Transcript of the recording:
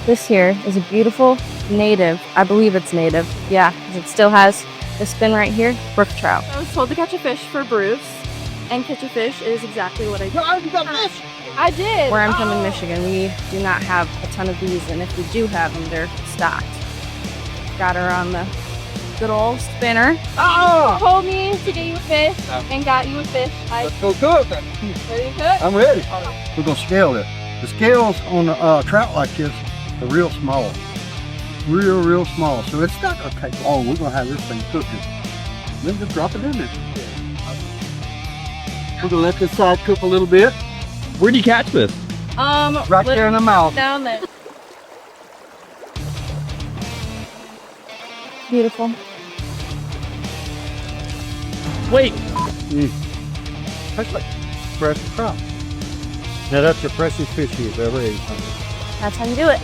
This here is a beautiful native, I believe it's native, yeah, because it still has this fin right here, brook trout. I was told to catch a fish for Bruce, and catch a fish is exactly what I did. You got fish? I did! Where I'm from in Michigan, we do not have a ton of these, and if we do have them, they're stocked. Got her on the good old spinner. Told me to get you a fish, and got you a fish. Let's go cook. Ready to cook? I'm ready. We're gonna scale it. The scales on a trout like this are real small. Real small. So it's not gonna take long. We're gonna have this thing cooking. Then just drop it in there. We're gonna let this side cook a little bit. Where do you catch this? Right there in the mouth. Down there. Beautiful. Wait. That's like fresh trout. Now that's the freshest fish you've ever ate. That's how you do it.